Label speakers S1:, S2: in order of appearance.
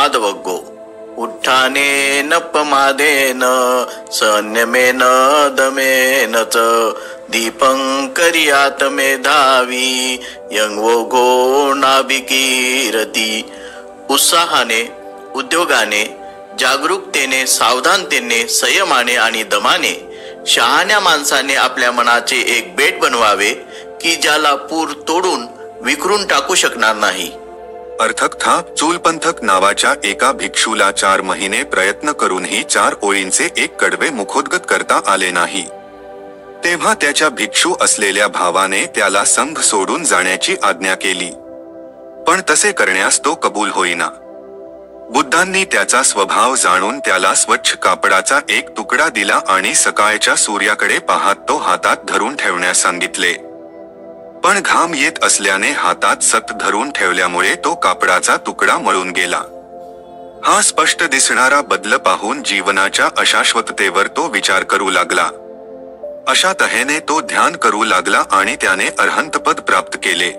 S1: माधवगो उत्थानेन प्रमादेन संयमेन दमेन च दीपंकरियात मेधावी यंगवो नाभिकीरती. उत्साहाने, उद्योगाने, जागरूकतेने, सावधानतेने, संयमाने आणि दमाने शहाण्या माणसाने आपल्या मनाचे एक बेट बनवावे की ज्याला पूर तोडून विखरून टाकू शकणार नाही.
S2: अर्थक था. चूलपंथक नावाच्या एका भिक्षूला 4 महिने प्रयत्न करूनही 4 ओळींचे एक कडवे मुखोद्गत करता आले नाही. तेव्हा त्याच्या भिक्षू असलेल्या भावाने त्याला संघ सोडून जाण्याची आज्ञा केली. पण तसे करण्यास तो कबूल होईना. बुद्धांनी त्याचा स्वभाव जाणून त्याला स्वच्छ कापडाचा एक तुकडा दिला आणि सकाळच्या सूर्याकडे पाहत तो हातात धरून ठेवण्यास सांगितले. पण घाम येत असल्याने हातात सक्त धरून ठेवल्यामुळे तो कापडाचा तुकडा मळून गेला. हा स्पष्ट दिसणारा बदल पाहून जीवनाच्या अशाश्वततेवर तो विचार करू लागला. अशा तऱ्हेने तो ध्यान करू लागला आणि त्याने अरहंतपद प्राप्त केले.